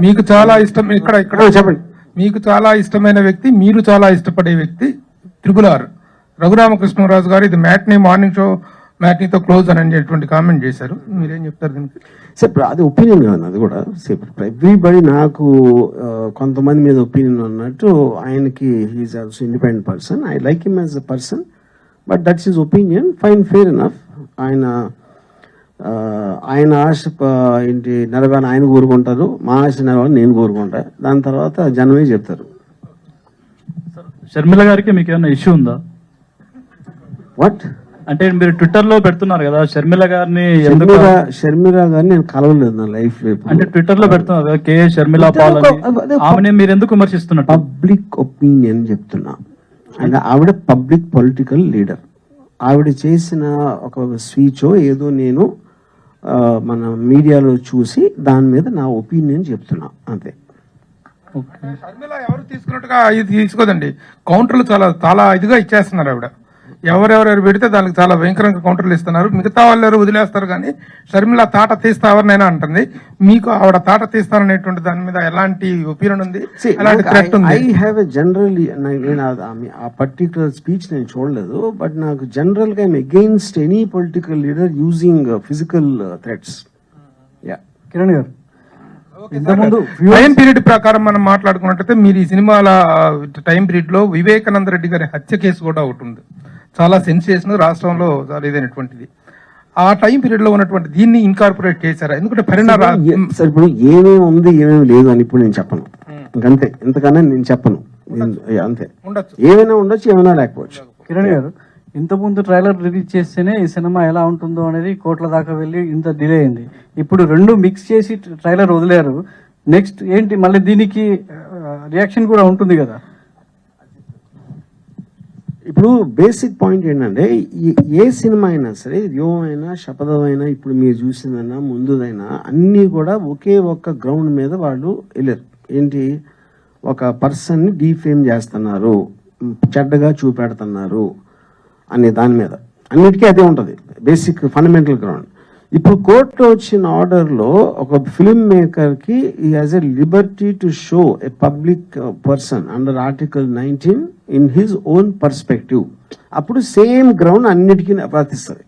మీకు చాలా ఇష్టం ఇక్కడ చెప్పండి. మీకు చాలా ఇష్టమైన వ్యక్తి, మీరు చాలా ఇష్టపడే వ్యక్తి RRR రఘురామకృష్ణరాజు గారు ఇది మ్యాట్నీ మార్నింగ్ షో మ్యాట్నీతో క్లోజ్ అని అనేటువంటి కామెంట్ చేశారు. మీరేం చెప్తారు దీనికి? సార్ అది ఒపీనియన్ కాదు, అది కూడా ఎవ్రీబడి. నాకు కొంతమంది మీద ఒపీనియన్ అన్నట్టు ఆయనకి he's also independent person. I like him as a person, but that's his opinion. Fine, fair enough. ఆయన ఆశ ఏంటి నెరవేరని ఆయన కోరుకుంటారు, మా ఆశ నెరవేరని నేను కోరుకుంటా. దాని తర్వాత జనమే చెప్తారు. షర్మిల గారికి మీకు ఏమైనా ఇష్యూ ఉందా? వాట్ అంటే మీరు ట్విట్టర్ లో పెడుతున్నారు కదా షర్మిల గారిని, షర్మిల గారిని నేను కలవలేదు నా లైఫ్ లో. అంటే ట్విట్టర్ లో పెడుతున్నారు కదా కే షర్మిల పాల్ అని, ఆమెని మీరు ఎందుకు విమర్శిస్తున్నారు? పబ్లిక్ ఒపీనియన్ చెప్తున్నా. అంటే ఆవిడ పబ్లిక్ పొలిటికల్ లీడర్. ఆవిడ చేసిన ఒక స్పీచ్ ఏదో నేను మన మీడియాలో చూసి దాని మీద నా ఒపీనియన్ చెప్తున్నా, అంతే. షర్మిల ఎవరు తీసుకున్నట్టుగా ఇది తీసుకోదండి. కౌంటర్లు చాలా చాలా ఇదిగా ఇచ్చేస్తున్నారు. ఆవిడ ఎవరెవరు పెడితే దానికి చాలా భయంకరంగా కౌంటర్లు ఇస్తున్నారు. మిగతా వాళ్ళు వదిలేస్తారు, కానీ షర్మిల తాట తీస్తా ఎవరినైనా అంటుంది. మీకు ఆవిడ తాట తీస్తారనేటువంటి దాని మీద ఎలాంటి ఒపీనియన్ ఉంది, ఎలాంటి థ్రెట్ ఉంది? ఐ హ్యావ్ ఎ జనరల్లీ, నేను ఆ పర్టికులర్ స్పీచ్ నేను చూడలేదు, బట్ నాకు జనరల్ గా against any political leader using physical threats. Kiran గారు, టైం పీరియడ్ ప్రకారం మనం మాట్లాడుకున్నట్టయితే మీరు ఈ సినిమాల టైం పీరియడ్ లో వివేకానంద రెడ్డి గారి హత్య కేసు కూడా ఒకటి ఉంది. చాలా సెన్సేషన్, రాష్ట్రంలో చాలా ఇదైనటువంటిది. ఆ టైం పీరియడ్ లో ఉన్నటువంటి దీన్ని ఇన్కార్పొరేట్ చేశారా? ఎందుకంటే సార్ ఇప్పుడు ఏమేమి ఉంది ఏమేమి లేదు అని ఇప్పుడు నేను చెప్పను, ఇంకంతే. ఇంతకన్నా నేను చెప్పను, అంతే. ఏమైనా ఉండొచ్చు, ఏమైనా లేకపోవచ్చు. కిరణ్ గారు, ఇంతకుముందు ట్రైలర్ రిలీజ్ చేస్తేనే ఈ సినిమా ఎలా ఉంటుందో అనేది కోట్ల దాకా వెళ్ళి ఇంత డిలే అయింది. ఇప్పుడు రెండు మిక్స్ చేసి ట్రైలర్ వదిలేరు. నెక్స్ట్ ఏంటి, మళ్ళీ దీనికి రియాక్షన్ కూడా ఉంటుంది కదా. ఇప్పుడు బేసిక్ పాయింట్ ఏంటంటే, ఏ సినిమా అయినా సరే, వ్యూహం అయినా శపథం అయినా ఇప్పుడు మీరు చూసిందైనా ముందుదైనా అన్నీ కూడా ఒకే ఒక్క గ్రౌండ్ మీద వాళ్ళు వెళ్ళారు. ఏంటి, ఒక పర్సన్ని డీఫేమ్ చేస్తున్నారు, చెడ్డగా చూపెడుతున్నారు అనే దాని మీద. అన్నిటికీ అదే ఉంటుంది బేసిక్ ఫండమెంటల్ గ్రౌండ్. ఇప్పుడు కోర్టులో వచ్చిన ఆర్డర్లో ఒక ఫిల్మ్ మేకర్కి ఈ has a Liberty to show a public person under article 19 in his own perspective. అప్పుడు సేమ్ గ్రౌండ్ అన్నిటికీ వర్తిస్తుంది.